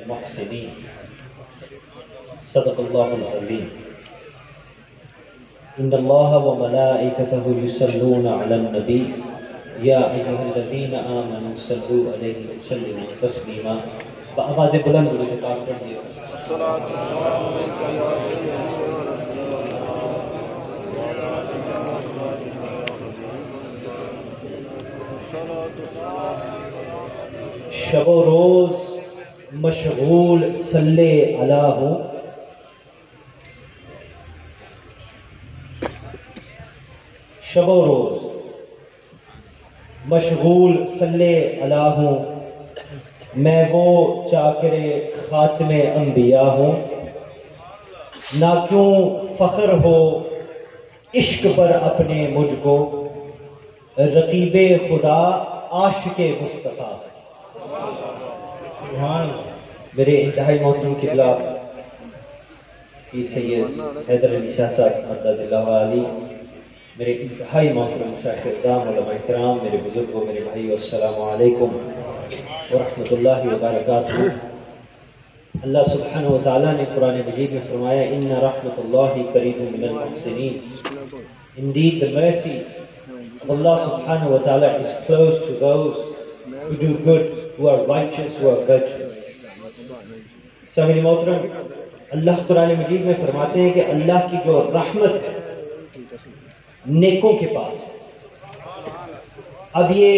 المحسنين صدق الله العظيم إن الله وملائكته يصلون على النبي يا أيها الذين آمنوا صلوا عليه وسلموا تسليما بآواز بلند لکتاب پڑھیے شب و روز مشغول صلی علی ہوں شب و روز مشغول صلی علی ہوں میں وہ چاکر خاتم انبیاء ہوں نہ کیوں فخر ہو عشق پر اپنے مجھ کو رقیب خدا عاشق مصطفیٰ میرے انتہائی محترم قبلہ پیر سید حیدر علی شاہ صاحب مدد اللہ علی میرے انتہائی محترم مشائخ اقدام علماء کرام میرے بزرگوں میرے بھائی السلام علیکم ورحمۃ اللہ وبرکاتہ اللہ سبحانہ وتعالیٰ نے قرآن مجید میں فرمایا ان رحمت اللہ قریب من المحسنین Indeed the mercy of Allah subhanahu wa ta'ala is close to those who do good, who are righteous, who are virtuous. سامعین محترم اللہ قرآن مجید میں فرماتے ہیں کہ اللہ کی جو رحمت ہے نیکوں کے پاس ہے. اب یہ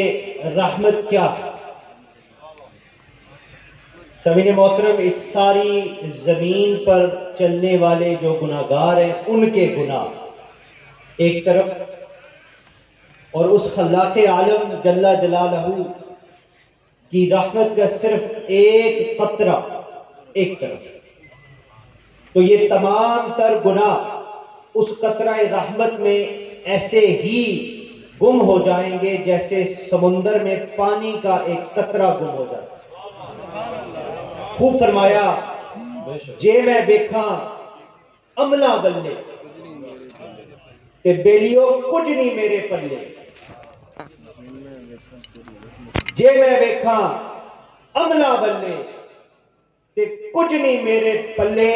رحمت کیا ہے؟ سامعین محترم اس ساری زمین پر چلنے والے جو گناہگار ہیں ان کے گناہ ایک طرف اور اس خلاق عالم جل جلالہ کی رحمت کا صرف ایک قطرہ ایک طرف، تو یہ تمام تر گناہ اس قطرہ رحمت میں ایسے ہی گم ہو جائیں گے جیسے سمندر میں پانی کا ایک قطرہ گم ہو جاتا ہے. خوب فرمایا جے میں دیکھا عملہ بلے تے بیلیو کچھ نہیں میرے پلے. جے میں دیکھا عملہ بلے تے کچھ نہیں میرے پلے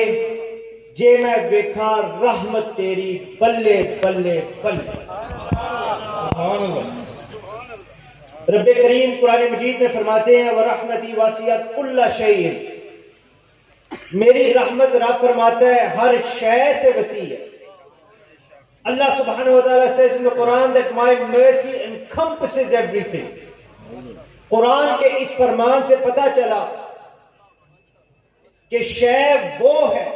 جے میں دیکھا رحمت تیری بلے بلے بلے. رب کریم قرآن مجید میں فرماتے ہیں وَرَحْمَتِي وَاسِعَتْ كُلَّ شَيْءٍ میری رحمت رب فرماتا ہے ہر شے سے وسیع ہے. Allah subhanahu wa ta'ala says in the Quran that my mercy encompasses everything. قرآن کے اس فرمان سے پتہ چلا کہ شے وہ ہے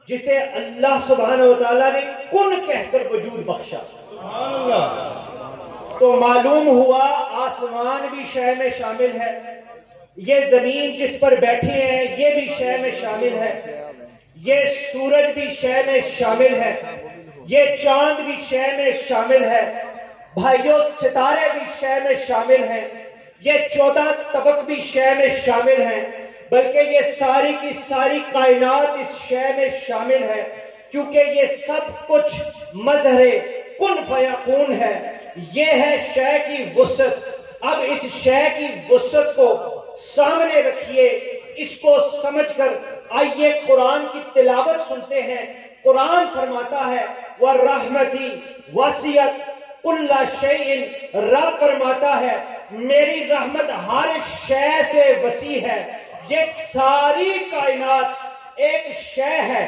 جسے اللہ سبحانہ و تعالیٰ نے کن کہہ کر وجود بخشا. تو معلوم ہوا آسمان بھی شے میں شامل ہے، یہ زمین جس پر بیٹھے ہیں یہ بھی شے میں شامل ہے، یہ سورج بھی شے میں شامل ہے، یہ چاند بھی شے میں شامل ہے، بھائیوں ستارے بھی شے میں شامل ہیں، یہ 14 طبق بھی شے میں شامل ہیں، بلکہ یہ ساری کی ساری کائنات اس شے میں شامل ہے کیونکہ یہ سب کچھ مظہر کن فیکون ہے. یہ ہے شے کی وسعت. اب اس شے کی وسعت کو سامنے رکھیے، اس کو سمجھ کر آئیے قرآن کی تلاوت سنتے ہیں. قرآن فرماتا ہے وَالرَّحْمَتِ وَاسِعَتْ كُلَّ شَيْءٍ رب فرماتا ہے میری رحمت ہر شے سے وسیع ہے. یہ ساری کائنات ایک شے ہے،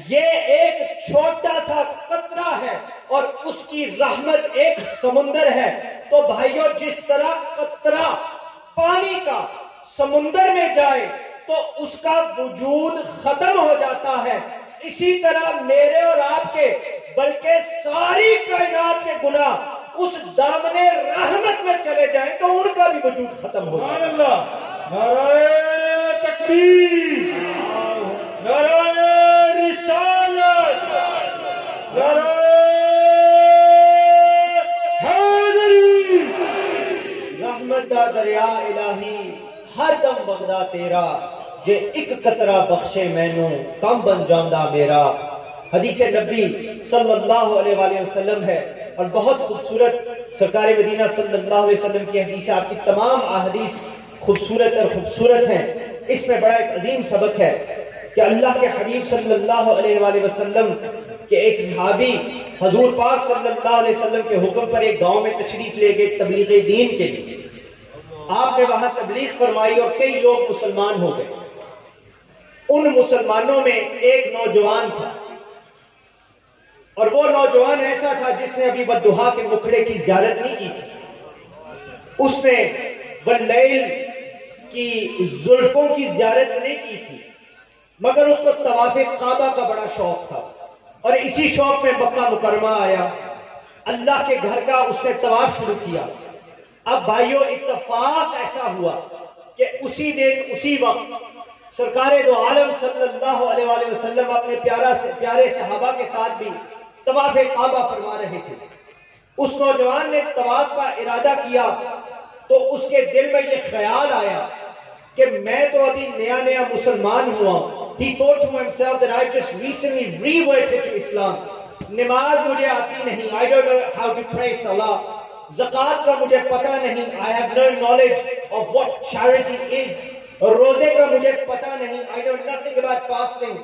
یہ ایک چھوٹا سا قطرہ ہے اور اس کی رحمت ایک سمندر ہے. تو بھائیوں جس طرح قطرہ پانی کا سمندر میں جائے تو اس کا وجود ختم ہو جاتا ہے، اسی طرح میرے اور آپ کے بلکہ ساری کائنات کے گناہ اس دامن رحمت میں چلے جائیں تو ان کا بھی وجود ختم ہو جائے. سبحان اللہ. نعرہ تکبیر، نعرہ رسالت، نعرہ حیدری. رحمت دا دریا الہی ہر دم بغدا تیرا جے ایک قطرہ بخشے مینوں کم بن جاندا میرا. حدیث نبی صلی اللہ علیہ وآلہ وسلم ہے اور بہت خوبصورت سرکار مدینہ صلی اللہ علیہ وسلم کی حدیث. آپ کی تمام احادیث خوبصورت اور خوبصورت ہیں. اس میں بڑا ایک عظیم سبق ہے کہ اللہ کے حبیب صلی اللہ علیہ وآلہ وسلم کہ ایک صحابی حضور پاک صلی اللہ علیہ وسلم کے حکم پر ایک گاؤں میں تشریف لے گئے تبلیغ دین کے لیے. آپ نے وہاں تبلیغ فرمائی اور کئی لوگ مسلمان ہو گئے. ان مسلمانوں میں ایک نوجوان تھا اور وہ نوجوان ایسا تھا جس نے ابھی بدوہا کے مکھڑے کی زیارت نہیں کی تھی. اس نے واللیل کی زلفوں کی زیارت نہیں کی تھی، مگر اس کو طواف کعبہ کا بڑا شوق تھا اور اسی شوق میں مکہ مکرمہ آیا. اللہ کے گھر کا اس نے طواف شروع کیا. اب بھائیوں اتفاق ایسا ہوا کہ اسی دن اسی وقت سرکار دو عالم صلی اللہ علیہ وآلہ وسلم اپنے پیارے صحابہ کے ساتھ بھی طواف کعبہ فرما رہے تھے. اس نوجوان نے طواف کا ارادہ کیا تو اس کے دل میں یہ خیال آیا کہ میں تو ابھی نیا نیا مسلمان ہوا. He thought to himself that I just recently reverted to Islam. نماز مجھے آتی نہیں. I don't know how to pray salah. زکات کا مجھے پتہ نہیں. I have no knowledge of what charity is. روزے کا مجھے پتہ نہیں. I know nothing about fasting.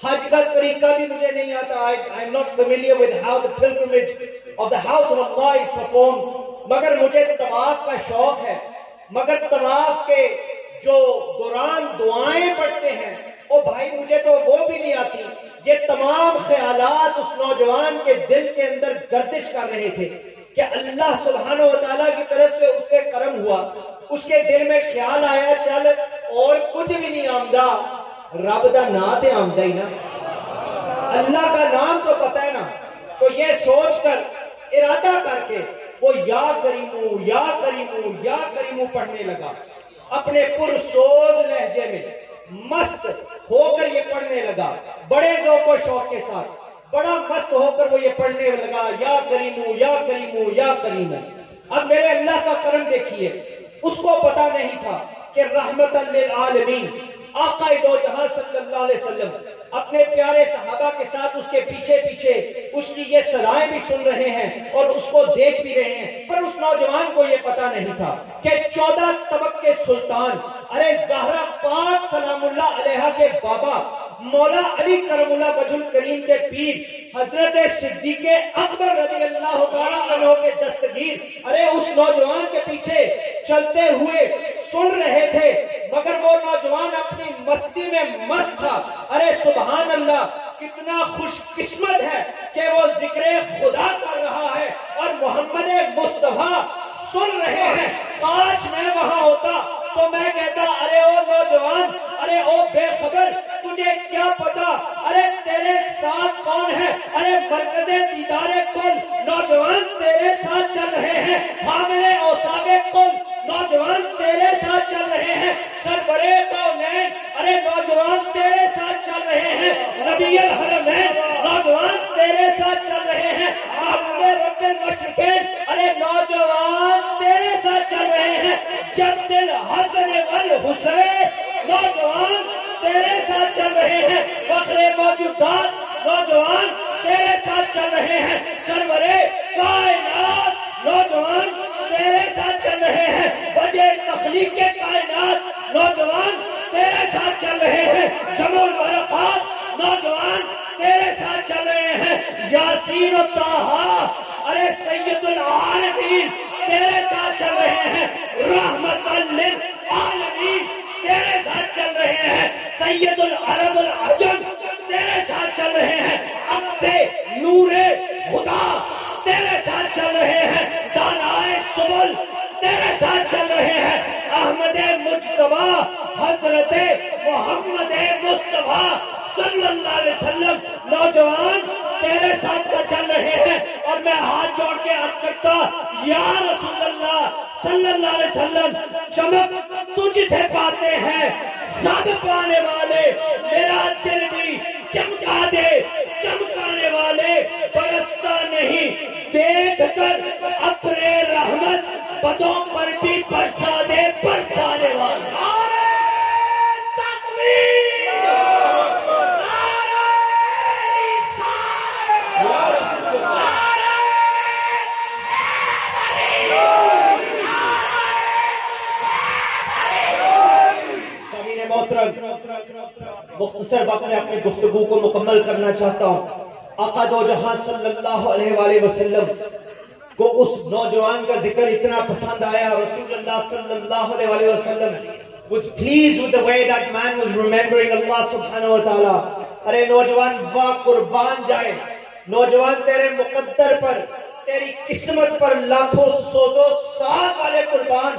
حج کا طریقہ بھی مجھے نہیں آتا. I am not familiar with how the pilgrimage of the house of Allah is performed. مگر مجھے طواف کا شوق ہے. مگر طواف کے جو دوران دعائیں پڑھتے ہیں او بھائی مجھے تو وہ بھی نہیں آتی. یہ تمام خیالات اس نوجوان کے دل کے اندر گردش کر رہے تھے کہ اللہ سبحانہ و تعالیٰ کی طرف سے اس پہ کرم ہوا. اس کے دل میں خیال آیا چل اور کچھ بھی نہیں آمدہ رب دا نام تے آمدہ ہی نا, اللہ کا نام تو پتہ ہے نا. تو یہ سوچ کر ارادہ کر کے وہ یا کریمو یا کریمو یا کریمو پڑھنے لگا. اپنے پرسوز لہجے میں مست ہو کر یہ پڑھنے لگا, بڑے ذوق و شوق کے ساتھ بڑا مست ہو کر وہ یہ پڑھنے لگا یا کریمو یا کریمو یا کریمو. اب میرے اللہ کا کرم دیکھیے, اس کو پتا نہیں تھا کہ رحمت للعالمین آقا دو جہاں صلی اللہ علیہ وسلم اپنے پیارے صحابہ کے ساتھ اس کے پیچھے پیچھے اس کی یہ صدائیں بھی سن رہے ہیں اور اس کو دیکھ بھی رہے ہیں. پر اس نوجوان کو یہ پتا نہیں تھا کہ 14 طبق کے سلطان ارے زہرا پاک سلام اللہ علیہا کے بابا مولا علی کرم اللہ وجہ الکریم کے پیر حضرت صدیق اکبر رضی اللہ تعالیٰ عنہ کے دستگیر ارے اس نوجوان کے پیچھے چلتے ہوئے سن رہے تھے. مگر وہ نوجوان اپنی مستی میں مست تھا. ارے سبحان اللہ, کتنا خوش قسمت ہے کہ وہ ذکر خدا کر رہا ہے اور محمد مصطفیٰ سن رہے ہیں. کاش میں وہاں ہوتا تو میں کہتا ارے او نوجوان, ارے او بے خبر, تجھے کیا پتا ارے تیرے ساتھ کون ہے. ارے مرکز دیدار کل نوجوان تیرے ساتھ چل رہے ہیں. حامل اوصاف کل نوجوان تیرے ساتھ چل رہے ہیں. سربرے کونین ارے نوجوان تیرے ساتھ چل رہے ہیں. نبی الحرمین نوجوان تیرے ساتھ چل رہے ہیں. محمد رب المشرقین ارے نوجوان تیرے ساتھ چل رہے ہیں. جد الحسن والحسین نوجوان تیرے ساتھ چل رہے ہیں. فخر موجودات نوجوان تیرے ساتھ چل رہے ہیں. سرورے کائنات نوجوان تیرے ساتھ چل رہے ہیں. وجہ تخلیق کائنات نوجوان تیرے ساتھ چل رہے ہیں. جمع الورقات نوجوان تیرے ساتھ چل رہے ہیں. یاسین و طٰہٰ ارے سید العالمین تیرے ساتھ چل رہے ہیں. رحمت للعالمین تیرے ساتھ چل رہے ہیں. سید العرب العجم تیرے ساتھ چل رہے ہیں. اکسے نور خدا تیرے ساتھ چل رہے ہیں. دانائے سبل تیرے ساتھ چل رہے ہیں. احمد مجتبیٰ حضرت محمد مصطفیٰ صلی اللہ علیہ وسلم نوجوان تیرے ساتھ کا چل رہے ہیں. اور میں ہاتھ جوڑ کے عرض کرتا یا رسول اللہ صلی اللہ علیہ وسلم, چمک تجھ سے پاتے ہیں سب پانے والے. میرا دل بھی چمکا دے چمکانے والے. برستا نہیں دیکھ کر اپنے رحمت بدوں پر بھی برسا دے برسانے والے. مختصر وقت میں اپنی گفتگو کو مکمل کرنا چاہتا ہوں۔ آقا دو جہاں صلی اللہ علیہ وآلہ وسلم کو اس نوجوان کا ذکر اتنا پسند آیا، رسول اللہ صلی اللہ علیہ وآلہ وسلم was pleased with the way that man was remembering Allah subhanahu wa ta'ala۔ ارے نوجوان واہ قربان جائے، نوجوان تیرے مقدر پر، تیری قسمت پر لاکھوں سوز و ساز والے قربان۔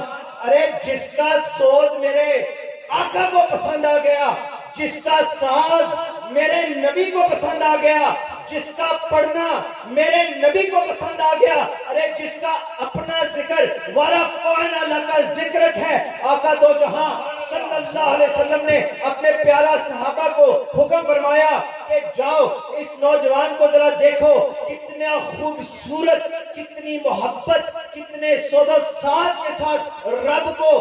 ارے جس کا سوز میرے آقا کو پسند آ گیا، جس کا ساز میرے نبی کو پسند آ گیا، جس کا پڑھنا میرے نبی کو پسند آ گیا، ارے جس کا اپنا ذکر وَرَفَعْنَا لَكَ ذِكْرَكَ ہے، آقا دو جہاں صلی اللہ علیہ وسلم نے اپنے پیارا صحابہ کو حکم فرمایا کہ جاؤ اس نوجوان کو ذرا دیکھو، کتنا خوبصورت، کتنی محبت، کتنے سود و ساز کے ساتھ رب کو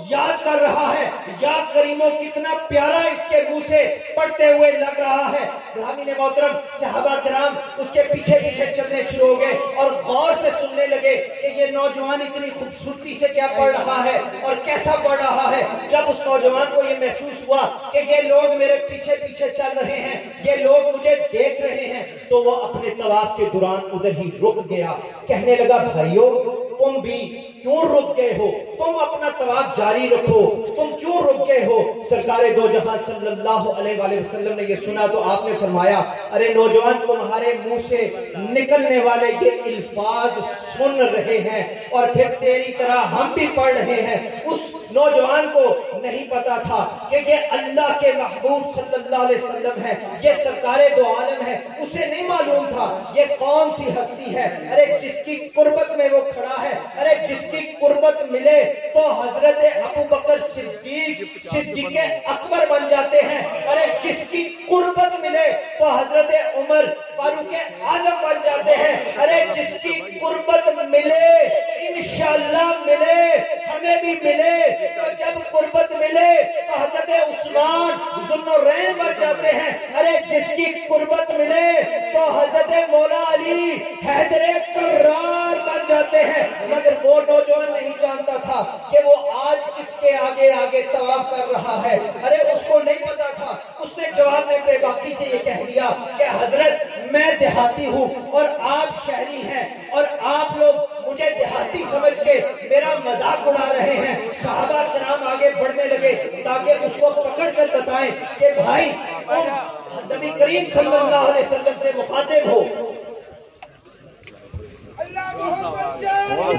یاد کر رہا ہے، یا کریموں کتنا پیارا اس کے منہ سے پڑھتے ہوئے لگ رہا ہے۔ حامین محترم، صحابہ کرام اس کے پیچھے پیچھے چلنے شروع ہو گئے اور غور سے سننے لگے کہ یہ نوجوان اتنی خوبصورتی سے کیا پڑھ رہا ہے اور کیسا پڑھ رہا ہے۔ جب اس نوجوان کو یہ محسوس ہوا کہ یہ لوگ میرے پیچھے پیچھے چل رہے ہیں، یہ لوگ مجھے دیکھ رہے ہیں، تو وہ اپنے طواف کے دوران ادھر ہی رک گیا، کہنے لگا بھائیو تم بھی کیوں رک گئے ہو؟ تم اپنا طواف جاری رکھو، تم کیوں رک گئے ہو؟ سرکار دو جہاں صلی اللہ علیہ وآلہ وسلم نے یہ سنا تو آپ نے فرمایا ارے نوجوان تمہارے منہ سے نکلنے والے یہ الفاظ سن رہے ہیں اور پھر تیری طرح ہم بھی پڑھ رہے ہیں۔ اس نوجوان کو نہیں پتا تھا کہ یہ اللہ کے محبوب صلی اللہ علیہ وسلم ہے، یہ سرکار دو عالم ہے، اسے نہیں معلوم تھا یہ کون سی ہستی ہے۔ ارے جس کی قربت میں وہ کھڑا ہے، ارے جس کی قربت ملے تو حضرت ابو بکر صدیق اکبر بن جاتے ہیں، ارے جس کی قربت ملے تو حضرت عمر فاروق اعظم بن جاتے ہیں، ارے جس کی قربت ملے انشاءاللہ ملے، ہمیں بھی ملے تو جب قربت ملے تو حضرت عثمان ذوالنورین بن جاتے ہیں، ارے جس کی قربت ملے تو حضرت مولا علی حیدر کرار بن جاتے ہیں۔ مگر وہ نوجوان نہیں جانتا تھا کہ وہ آج کس کے آگے آگے طواف کر رہا ہے، ارے اس کو نہیں پتا تھا۔ اس نے جواب میں بے باکی سے یہ کہہ دیا کہ حضرت میں دیہاتی ہوں اور آپ شہری ہیں اور آپ لوگ مجھے دیہاتی سمجھ کے میرا مذاق اڑا رہے ہیں۔ صحابہ کرام آگے بڑھنے لگے تاکہ اس کو پکڑ کر بتائیں کہ بھائی تم نبی کریم صلی اللہ علیہ وسلم سے مخاطب ہو۔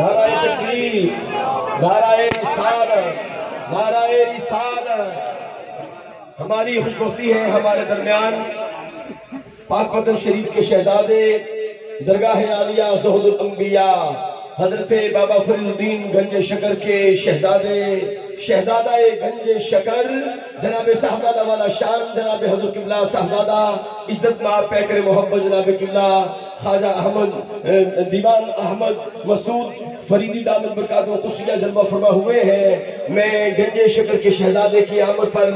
نعرہ تکبیر، نعرہ رسالت، نعرہ رسالت۔ ہماری خوش بختی ہے ہمارے درمیان پاک وطن شریف کے شہزادے، درگاہ عالیہ زہد الانبیاء حضرت بابا فرید الدین گنج شکر کے شہزادے، شہزادہ گنج شکر جناب صاحبزادہ والا شان جناب حضرت قبلہ صاحبزادہ عزت مار پیکر محمد جناب قبلہ خواجہ احمد دیوان احمد مسعود فریدی دامت برکاتہ قدسیہ جلوہ فرما ہوئے ہیں۔ میں گنج شکر کے شہزادے کی آمد پر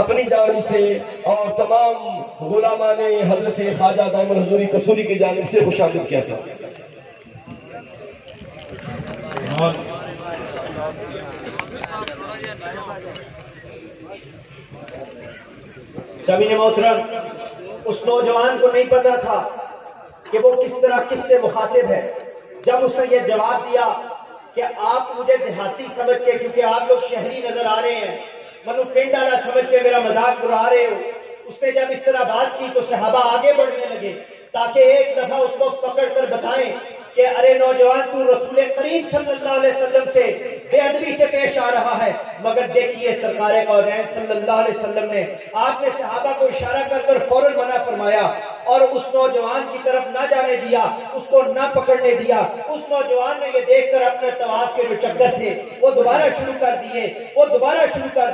اپنی جانب سے اور تمام غلامان حضرت خواجہ دائم الحضوری قصوری کی جانب سے خوش آمدید کیا تھا۔ سامعین محترم، اس نوجوان کو نہیں پتا تھا کہ وہ کس طرح کس سے مخاطب ہے۔ جب اس نے یہ جواب دیا کہ آپ مجھے دیہاتی سمجھ کے، کیونکہ آپ لوگ شہری نظر آ رہے ہیں، منو پنڈ والا سمجھ کے میرا مذاق اڑا رہے ہو، اس نے جب اس طرح بات کی تو صحابہ آگے بڑھنے لگے تاکہ ایک دفعہ اس کو پکڑ کر بتائیں کہ ارے نوجوان تو رسول کریم صلی اللہ علیہ وسلم سے بے ادبی سے پیش آ رہا ہے۔ مگر دیکھیے سرکار کونین صلی اللہ علیہ وسلم نے آپ نے صحابہ کو اشارہ کر کر فوراً منع فرمایا اور اس نوجوان کی طرف نہ جانے دیا، اس کو نہ پکڑنے دیا۔ اس نوجوان نے یہ دیکھ کر اپنے طواف کے جو چکر تھے وہ دوبارہ شروع کر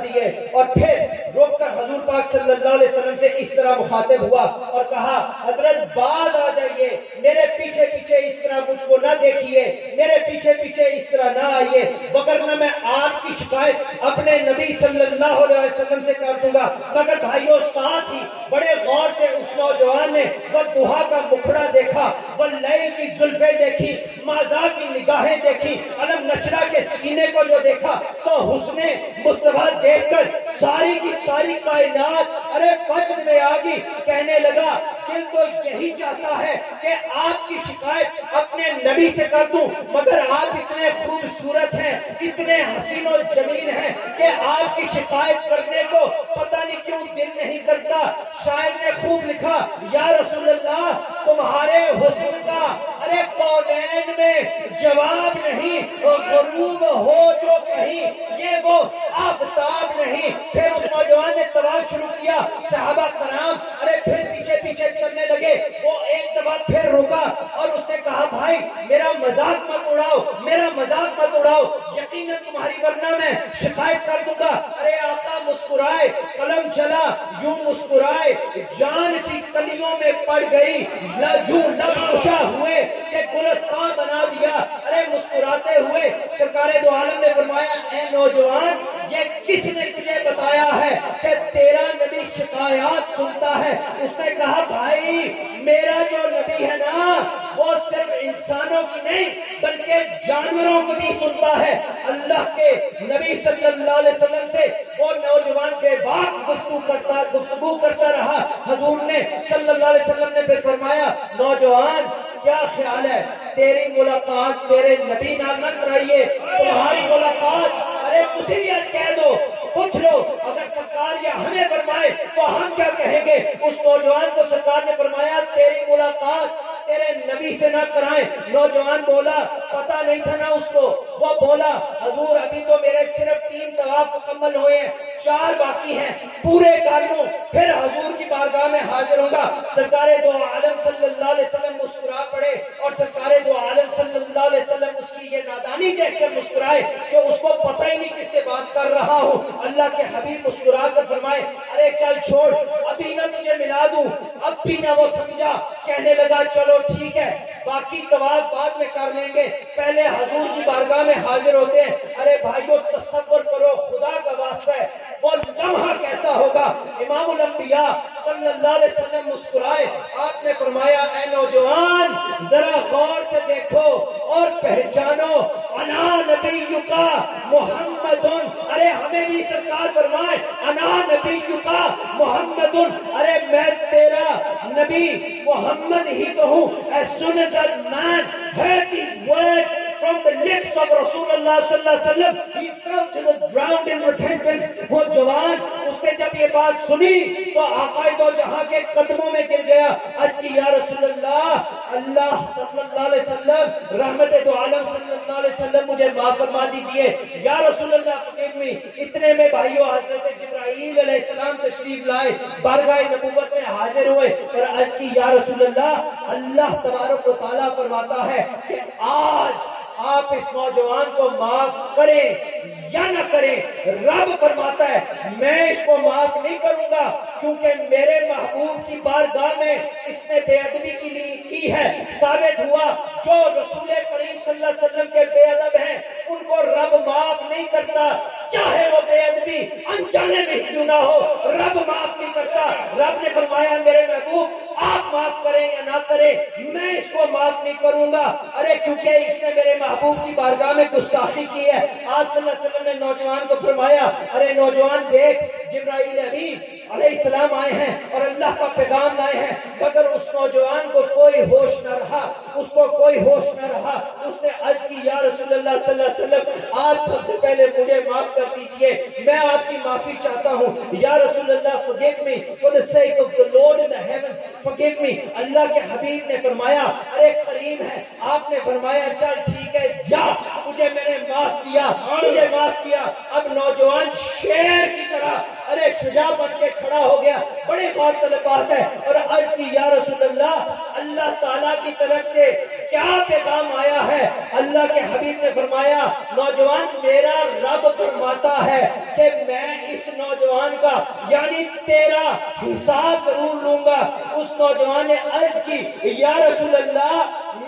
دیے اور پھر روک کر حضور پاک صلی اللہ علیہ وسلم سے اس طرح مخاطب ہوا اور کہا حضرت بعد آ جائیے، میرے پیچھے پیچھے اس طرح مجھ کو نہ دیکھیے، میرے پیچھے پیچھے اس طرح نہ آئیے، وگرنہ میں آپ کی شکایت اپنے نبی صلی اللہ علیہ وسلم سے کر دوں گا۔ مگر بھائیوں ساتھ ہی بڑے غور سے اس نوجوان نے وہ دہا کا مکھڑا دیکھا، وہ لیل کی زلفیں دیکھی، ماذا کی نگاہیں دیکھی، علم نشرہ کے سینے کو جو دیکھا تو حسن مصطفیٰ دیکھ کر ساری کی ساری کائنات ارے وجد میں آ گئی، کہنے لگا دل تو یہی چاہتا ہے کہ آپ کی شکایت اپنے نبی سے کر دوں، مگر آپ اتنے خوبصورت ہیں، اتنے حسین و جمیل ہیں کہ آپ کی شکایت کرنے کو پتہ نہیں کیوں دل نہیں کرتا۔ شاعر نے خوب لکھا، یا رسول اللہ تمہارے حسن کا ارے قولین میں جواب نہیں، غروب ہو جو کہیں یہ وہ آفتاب نہیں۔ پھر اس نوجوان نے طواف شروع کیا، صحابہ کرام ارے پھر پیچھے پیچھے چلنے لگے، وہ ایک دفعہ پھر رکا اور اس نے کہا بھائی میرا مذاق مت اڑاؤ، میرا مذاق مت اڑاؤ، یقیناً تمہاری ورنہ میں شکایت کر دوں گا۔ ارے آقا مسکرائے، قلم چلا، یوں مسکرائے جان سی کلیوں میں پڑ گئی، یوں لب خوشا ہوئے کہ گلستان بنا دیا۔ ارے مسکراتے ہوئے سرکار دو عالم نے فرمایا اے نوجوان یہ کس نے تجھے بتایا ہے کہ تیرا نبی شکایات سنتا ہے؟ اس نے کہا بھائی میرا جو نبی ہے نا وہ صرف انسانوں کی نہیں بلکہ جانوروں کو بھی سنتا ہے۔ اللہ کے نبی صلی اللہ علیہ وسلم سے وہ نوجوان بے باک گفتگو کرتا رہا۔ حضور نے صلی اللہ علیہ وسلم نے پھر فرمایا نوجوان کیا خیال ہے تیری ملاقات تیرے نبی نال نہ کرائیے، تمہاری ملاقات ارے کسی بھی کہہ دو، پوچھ لو، اگر سرکار یا ہمیں فرمائے تو ہم کیا کہیں گے؟ اس نوجوان کو سرکار نے فرمایا تیری ملاقات تیرے نبی سے نہ کرائیں۔ نوجوان بولا پتا نہیں تھا نا اس کو، وہ بولا حضور ابھی تو میرے صرف 3 طواف مکمل ہوئے ہیں، 4 باقی ہیں، پورے کر لوں پھر حضور کی بارگاہ میں حاضر ہوں گا۔ سرکار دو عالم صلی اللہ علیہ وسلم مسکرا پڑے اور سرکار دو عالم صلی اللہ علیہ وسلم اس کی یہ نادانی دیکھ کر مسکرائے کہ اس کو پتہ ہی نہیں کس سے بات کر رہا ہوں۔ اللہ کے حبیب مسکرا کر فرمائے ارے چل چھوڑ ابھی نہ تجھے ملا دوں، اب بھی نہ وہ سمجھا، کہنے لگا چلو ٹھیک ہے باقی طواف بعد میں کر لیں گے، پہلے حضور کی بارگاہ میں حاضر ہوتے ہیں۔ ارے بھائیو تصور کرو خدا کا واسطہ ہے وہ لمحہ کیسا ہوگا۔ امام الانبیاء صلی اللہ علیہ وسلم مسکرائے، آپ نے فرمایا اے نوجوان ذرا غور سے دیکھو اور پہچانو انا نبیکا محمد، ارے ہمیں بھی سرکار فرمائے انا نبیکا محمد، ارے میں تیرا نبی محمد ہی تو ہوں۔ As soon as that man heard these words from the lips of Rasulullah sallallahu alaihi wasallam, he fell to the ground in repentance۔ وہ جوان اس نے جب یہ بات سنی تو آقا دو جہاں کے قدموں میں گر گیا، عرض کی یا رسول اللہ، اللہ صلی اللہ علیہ وسلم رحمت دو عالم صلی اللہ علیہ وسلم مجھے معاف فرما دیجئے، یا رسول اللہ forgive me۔ اتنے میں بھائیو حضرت جبرائیل علیہ السلام تشریف لائے، بارگاہ نبوت میں حاضر ہوئے اور عرض کی یا رسول اللہ، اللہ تبارک و تعالیٰ فرماتا ہے کہ آج آپ اس نوجوان کو معاف کریں یا نہ کریں، رب فرماتا ہے میں اس کو معاف نہیں کروں گا کیونکہ میرے محبوب کی بارگاہ میں اس نے بے ادبی کی ہے۔ ثابت ہوا جو رسول کریم صلی اللہ علیہ وسلم کے بے ادب ہیں ان کو رب معاف نہیں کرتا، چاہے وہ بے ادبی انجانے میں کیوں نہ ہو، رب معاف نہیں کرتا۔ رب نے فرمایا میرے محبوب آپ معاف کریں یا نہ کریں میں اس کو معاف نہیں کروں گا، ارے کیونکہ اس نے میرے محبوب کی بارگاہ میں گستاخی کی ہے۔ آپ صلی اللہ علیہ وسلم نے نوجوان کو فرمایا ارے نوجوان دیکھ جبرائیل امین علیہ السلام آئے ہیں اور اللہ کا پیغام لائے ہیں، مگر اس نوجوان کو کوئی ہوش نہ رہا، اس کو کوئی ہوش نہ رہا۔ اس نے عرض کی یا رسول اللہ صلی اللہ علیہ وسلم آج سب سے پہلے مجھے معاف کر دیجئے، میں آپ کی معافی چاہتا ہوں، یا رسول اللہ forgive me for the sake of the Lord in the heavens forgive me۔ اللہ کے حبیب نے فرمایا ارے کریم ہے، آپ نے فرمایا چل ٹھیک ہے جا، مجھے میں نے معاف کیا، مجھے معاف کیا۔ اب نوجوان شیر کی طرح ارے شجاع بن کے کھڑا ہو گیا، بڑی بات طلب بات ہے، اور عرض کی یا رسول اللہ، اللہ تعالیٰ کی طرف سے کیا پیغام آیا ہے؟ اللہ کے حبیب نے فرمایا نوجوان میرا رب فرماتا ہے کہ میں اس نوجوان کا یعنی تیرا حساب ضرور لوں گا۔ اس نوجوان نے عرض کی یا رسول اللہ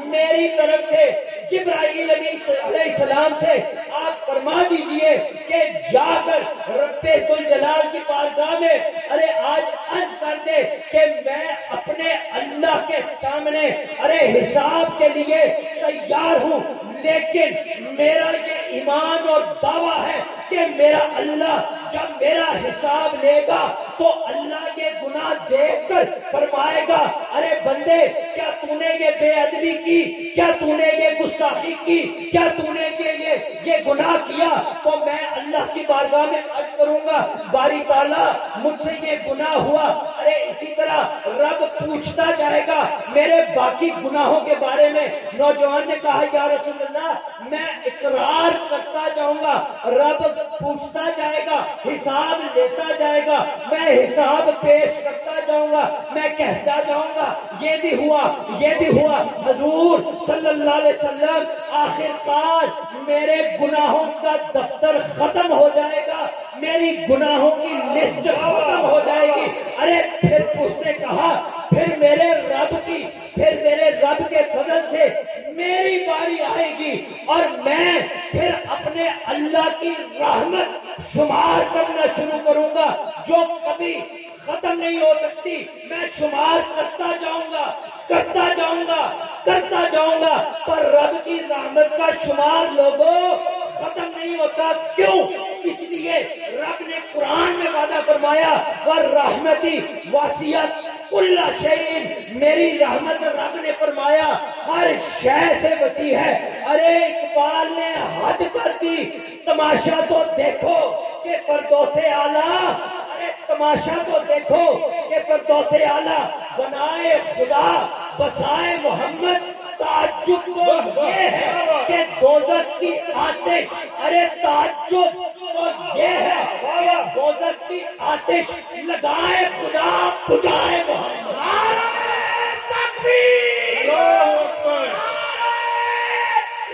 میری طرف سے جبرائیل علیہ السلام سے آپ فرما دیجئے کہ جا کر رب ذوالجلال کی بارگاہ میں ارے آج عرض کر دے کہ میں اپنے اللہ کے سامنے ارے حساب کے لیے تیار ہوں، لیکن میرا یہ ایمان اور دعویٰ ہے کہ میرا اللہ جب میرا حساب لے گا تو اللہ یہ گناہ دیکھ کر فرمائے گا ارے بندے کیا تو نے یہ بے ادبی کی، کیا تو نے یہ گستاخی کی، کیا تو نے یہ گناہ کیا؟ تو میں اللہ کی بارگاہ میں عرض کروں گا باری تعالیٰ مجھ سے یہ گناہ ہوا، ارے اسی طرح رب پوچھتا جائے گا میرے باقی گناہوں کے بارے میں۔ نوجوان نے کہا یا رسول اللہ میں اقرار کرتا جاؤں گا، رب پوچھتا جائے گا، حساب لیتا جائے گا، میں حساب پیش کرتا جاؤں گا، میں کہتا جاؤں گا یہ بھی ہوا یہ بھی ہوا۔ حضور صلی اللہ علیہ وسلم آخر کار میرے گناہوں کا دفتر ختم ہو جائے گا، میری گناہوں کی لسٹ ختم ہو جائے گی۔ ارے پھر اس نے کہا پھر میرے رب کے فضل سے میری باری آئے گی اور میں پھر اپنے اللہ کی رحمت شمار کرنا شروع کروں گا جو کبھی ختم نہیں ہو سکتی، میں شمار کرتا جاؤں گا پر رب کی رحمت کا شمار لوگوں ختم نہیں ہوتا۔ کیوں؟ اس لیے رب نے قرآن میں وعدہ فرمایا وَالرَّحْمَتِ وَاسِعَتْ کُلَّ شَيْءٍ، میری رحمت رب نے فرمایا ہر شے سے وسیع ہے۔ ارے اقبال نے حد کر دی، تماشا تو دیکھو کہ فردوس اعلیٰ، ارے تماشا تو دیکھو کہ فردوس اعلیٰ بنائے خدا بسائے محمد۔ تعجب تو یہ ہے کہ دوزخ کی آتش، ارے تعجب تو یہ ہے کہ دوزخ کی آتش لگائے خدا بجائے محمد۔ نعرہ تکبیر، اللہ اکبر،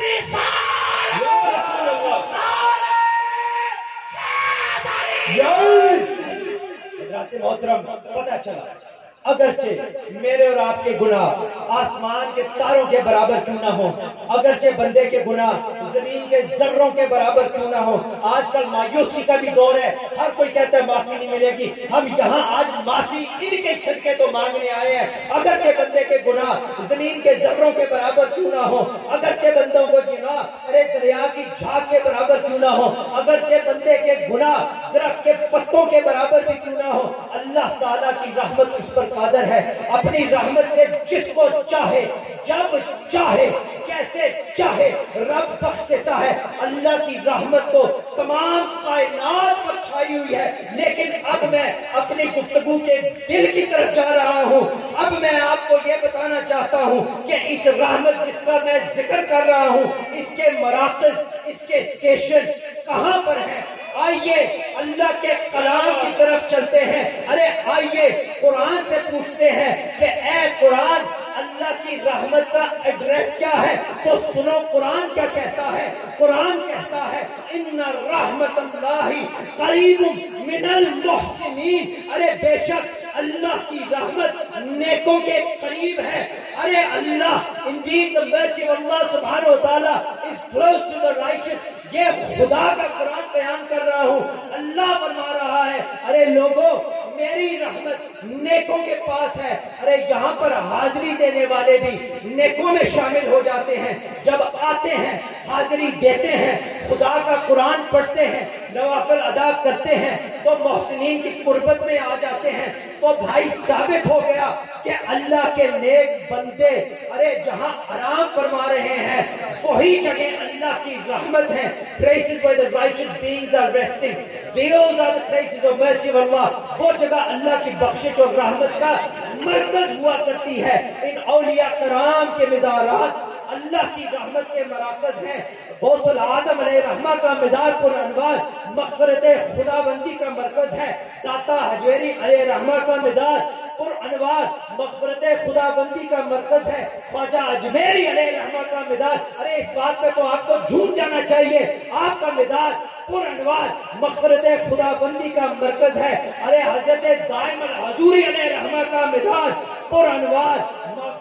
نعرہ رسالت، یا رسول اللہ، نعرہ حضرات محترم پتہ چلا اگرچہ میرے اور آپ کے گناہ آسمان کے تاروں کے برابر کیوں نہ ہو، اگرچہ بندے کے گناہ زمین کے ذروں کے برابر کیوں نہ ہو، آج کل مایوسی کا بھی دور ہے، ہر کوئی کہتا ہے معافی نہیں ملے گی، ہم یہاں آج معافی ان کے صدقے تو مانگنے آئے ہیں۔ اگرچہ بندے کے گناہ زمین کے ذروں کے برابر کیوں نہ ہو، اگرچہ بندوں کو گناہ ارے دریا کی جھاگ کے برابر کیوں نہ ہو، اگرچہ بندے کے گناہ درخت کے پتوں کے برابر بھی کیوں نہ ہو، اللہ تعالیٰ کی رحمت اس پر قادر ہے، اپنی رحمت سے جس کو چاہے جب چاہے جیسے چاہے رب بخش دیتا ہے۔ اللہ کی رحمت تو تمام کائنات پر چھائی ہوئی ہے، لیکن اب میں اپنی گفتگو کے دل کی طرف جا رہا ہوں۔ اب میں آپ کو یہ بتانا چاہتا ہوں کہ اس رحمت جس کا میں ذکر کر رہا ہوں اس کے مراکز، اس کے اسٹیشن کہاں پر ہیں؟ آئیے اللہ کے کلام کی طرف چلتے ہیں۔ ارے آئیے قرآن سے پوچھتے ہیں کہ اے قرآن اللہ کی رحمت کا ایڈریس کیا ہے؟ تو سنو قرآن کیا کہتا ہے۔ قرآن کہتا ہے ان رحمت اللہ قریب من المحسنین، ارے بے شک اللہ کی رحمت نیکوں کے قریب ہے۔ ارے اللہ indeed the mercy of Allah subhanahu wa ta'ala is close to the righteous، یہ خدا کا قرآن بیان کر رہا ہوں، اللہ فرما رہا ہے ارے لوگوں میری رحمت نیکوں کے پاس ہے۔ ارے یہاں پر حاضری دینے والے بھی نیکوں میں شامل ہو جاتے ہیں، جب آتے ہیں حاضری دیتے ہیں، خدا کا قرآن پڑھتے ہیں، نوافل ادا کرتے ہیں تو محسنین کی قربت میں آ جاتے ہیں۔ تو بھائی ثابت ہو گیا کہ اللہ کے نیک بندے ارے جہاں آرام فرما رہے ہیں وہی جگہ اللہ کی رحمت ہے۔ Places where the righteous beings are resting, those are the places of mercy of Allah، وہ جگہ اللہ کی بخشش اور رحمت کا مرکز ہوا کرتی ہے۔ ان اولیاء کرام کے مزارات اللہ کی رحمت کے مراکز ہیں۔ غوث العظم علیہ رحمہ کا مزار پر انوار مغفرت خدا بندی کا مرکز ہے۔ داتا حجویری علیہ رحمہ کا مزار پر انوار مغفرت خدابندی کا مرکز ہے خواجہ اجمیری علیہ الرحمہ کا مداد۔ ارے اس بات پہ تو آپ کو جھوم جانا چاہیے، آپ کا مداد پر انوار مغفرت خدابندی کا مرکز ہے۔ ارے حضرت دائم الحضوری علیہ الرحمہ کا مداد پر انوار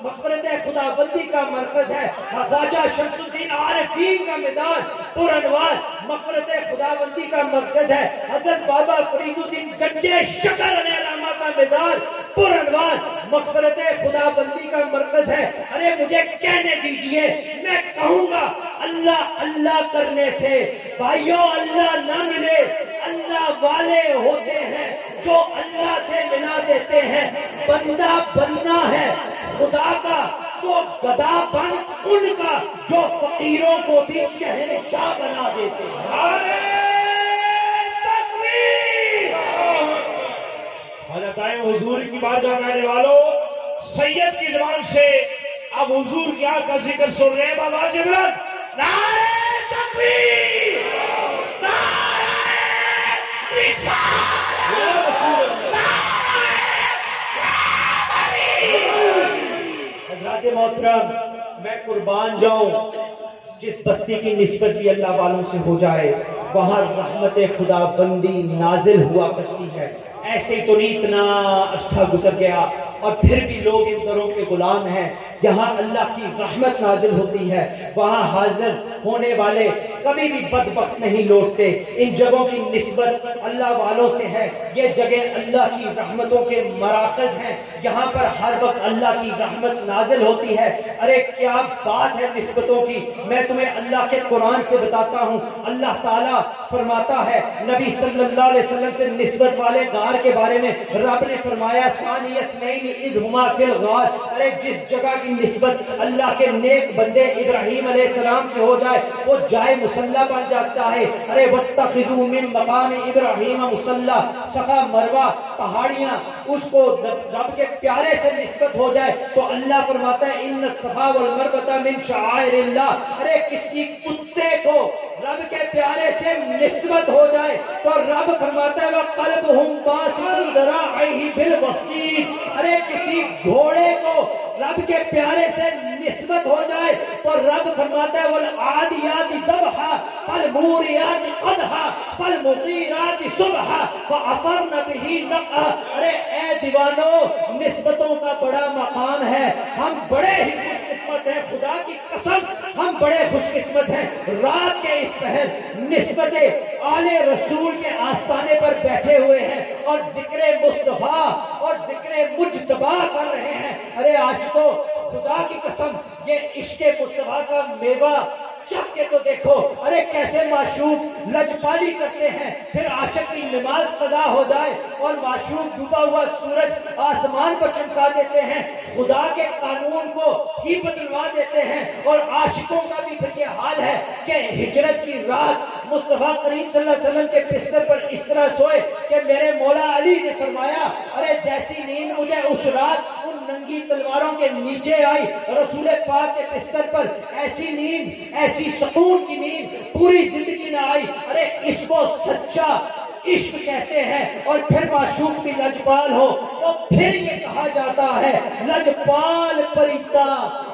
مغفرت خدابندی کا مرکز ہے۔ خواجہ شمس الدین عارفین کا مداد پر انوار مغفرت خدابندی کا مرکز ہے۔ حضرت بابا فرید الدین گنجے شکر علیہ الرحمہ کا مداد پر انوار مغفرت خدابندی کا مرکز ہے۔ ارے مجھے کہنے دیجئے، میں کہوں گا اللہ اللہ کرنے سے بھائیوں اللہ نہ ملے، اللہ والے ہوتے ہیں جو اللہ سے ملا دیتے ہیں۔ بندہ بننا ہے خدا کا تو گدا بن ان کا جو فقیروں کو بھی شہنشاہ بنا دیتے ہیں۔ حضرت حضور کی بارگاہ میں آنے والوں، سید کی زبان سے اب حضور کی آل کا ذکر سن رہے ہیں۔ بابا جبران نعرہ تکبیر، نعرہ رسالت، حضرات محترم، میں قربان جاؤں جس بستی کی نسبت بھی اللہ والوں سے ہو جائے وہاں رحمت خدا بندی نازل ہوا کرتی ہے۔ ایسے ہی تو نہیں اتنا عرصہ گزر گیا اور پھر بھی لوگ ان دروں کے غلام ہیں۔ جہاں اللہ کی رحمت نازل ہوتی ہے وہاں حاضر ہونے والے کبھی بھی بدبخت نہیں لوٹتے۔ ان جگہوں کی نسبت اللہ والوں سے ہے۔ یہ جگہ اللہ کی رحمتوں کے مراکز ہیں، جہاں پر ہر وقت اللہ کی رحمت نازل ہوتی ہے۔ ارے کیا بات ہے نسبتوں کی، میں تمہیں اللہ کے قرآن سے بتاتا ہوں۔ اللہ تعالیٰ فرماتا ہے نبی صلی اللہ علیہ وسلم سے نسبت والے غار کے بارے میں، رب نے فرمایا ثانی اثنین اذ ہما فی الغار۔ ارے جس جگہ کی نسبت اللہ کے نیک بندے ابراہیم علیہ السلام سے ہو جائے وہ جائے مصلی بن جاتا ہے۔ ارے واتخذوا من مقام ابراہیم مصلی، صفا مروہ پہاڑیاں اس کو رب کے پیارے سے نسبت ہو جائے تو اللہ فرماتا ہے ان الصفا والمروہ من شعائر اللہ۔ ارے کسی کتے کو رب کے پیارے سے نسبت ہو جائے تو رب فرماتا ہے وقلبہم باسط ذراعیہ بالوسیط۔ ارے کسی گھوڑے کو رب کے پیارے سے نسبت ہو جائے تو رب فرماتا ہے والعادیات ضبحا فالموریات قدحا فالمغیرات صبحا فعصرن بہ نقعا۔ ارے اے دیوانو، نسبتوں کا بڑا مقام ہے، ہم بڑے ہی خوش قسمت ہیں، خدا کی قسم ہم بڑے خوش قسمت ہیں۔ رات کے اس پہر نسبت آل رسول کے آستانے پر بیٹھے ہوئے ہیں اور ذکر مصطفیٰ اور ذکر مجتبیٰ کر رہے ہیں۔ ارے آج تو خدا کی قسم یہ عشق مصطفیٰ کا میوہ چکھ کے تو دیکھو، ارے کیسے معشوق لجپالی کرتے ہیں۔ پھر عاشق کی نماز قضا ہو جائے اور معشوق ڈوبا ہوا سورج آسمان پر چمکا دیتے ہیں، خدا کے قانون کو ہی بدلوا دیتے ہیں۔ اور عاشقوں کا بھی پھر یہ حال ہے کہ ہجرت کی رات مصطفیٰ کریم صلی اللہ علیہ وسلم کے بستر پر اس طرح سوئے کہ میرے مولا علی نے فرمایا ارے جیسی نیند مجھے اس رات ان ننگی تلواروں کے نیچے آئی رسول پاک کے بستر پر ایسی نیند، ایسی سکون کی نیند پوری زندگی نہ آئی۔ ارے اس کو سچا عشق کہتے ہیں۔ اور پھر معشوق بھی لجپال ہو تو پھر یہ کہا جاتا ہے لجپال پریتا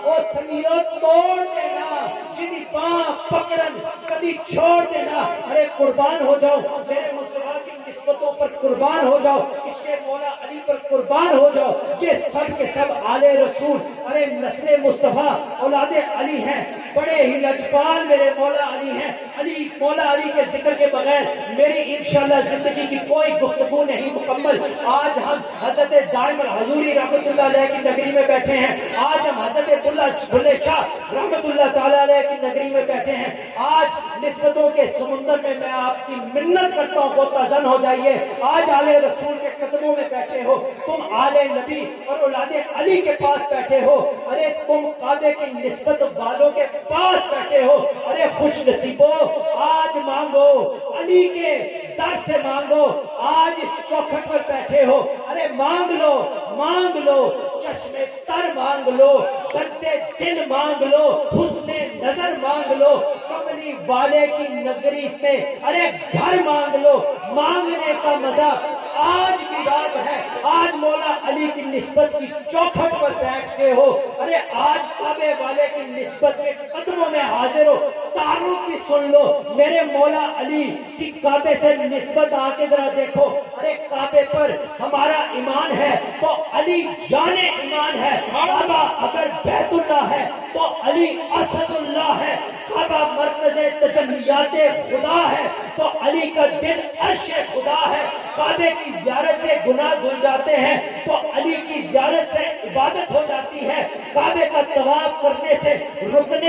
اور سنگیو توڑ دینا جنی پاں پکڑن کبھی چھوڑ دینا۔ ارے قربان ہو جاؤ میرے مصطفیٰ کی نسبتوں پر، قربان ہو جاؤ اس کے مولا علی پر، قربان ہو جاؤ۔ یہ سب کے سب آل رسول، ارے نسل مصطفیٰ اولاد علی ہیں، بڑے ہی لجپال میرے مولا علی ہیں۔ علی مولا علی کے ذکر کے بغیر میری انشاءاللہ زندگی کی کوئی گفتگو نہیں مکمل۔ آج ہم حضرت دائم الحضوری رحمت اللہ علیہ کی نگری میں بیٹھے ہیں، آج ہم حضرت بلے شاہ رحمت اللہ تعالیٰ علیہ کی نگری میں بیٹھے ہیں۔ آج نسبتوں کے سمندر میں میں آپ کی منت کرتا ہوں غوطہ-زن ہو جائیے۔ آج آل رسول کے قدموں میں بیٹھے ہو، تم آل نبی اور اولاد علی کے پاس بیٹھے ہو، ارے تم کعبے کی نسبت والوں کے پاس بیٹھے ہو۔ ارے خوش نصیبو آج مانگو، علی کے در سے مانگو، آج اس چوکھٹ پر بیٹھے ہو، ارے مانگ لو، مانگ لو، چشم تر مانگ لو، درد دل مانگ لو، حسن نظر مانگ لو، کملی والے کی نگری سے ارے گھر مانگ لو۔ مانگنے کا مزہ آج کی بات ہے، آج مولا علی علی کی نسبت کی چوکھٹ پر بیٹھ کے ہو، ارے آج کعبے والے کی نسبت کے قدموں میں حاضر ہو، تعارف بھی سن لو، میرے مولا علی کی کعبے سے نسبت آ کے ذرا دیکھو، ارے کعبے پر ہمارا ایمان ہے تو علی جان ایمان ہے، کعبہ اگر بیت اللہ ہے تو علی اسد اللہ ہے، کعبہ مرکز تجلیات خدا ہے تو علی کا دل عرش خدا ہے، کعبے کی زیارت سے گناہ دھل جاتے ہیں تو علی کی زیارت سے عبادت ہو جاتی ہے، کعبے کا طواف کرنے سے رکن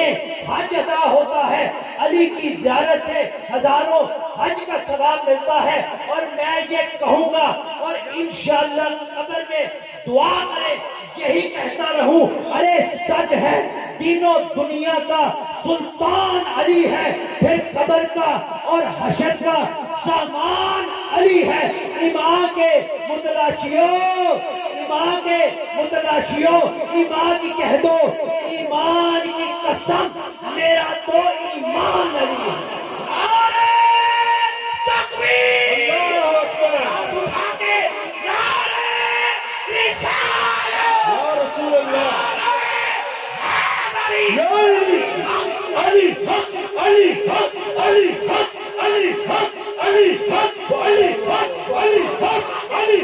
حج ادا ہوتا ہے، علی کی زیارت سے ہزاروں حج کا ثواب ملتا ہے، اور میں یہ کہوں گا اور انشاءاللہ قبر میں دعا کرے یہی کہتا رہوں، ارے سچ ہے دین و دنیا کا سلطان علی ہے، پھر قبر کا اور حشر کا سامان علی ہے، ایمان کے متلاشیوں ایمان کی کہہ دو، ایمان کی قسم میرا تو ایمان علی ہے۔ علی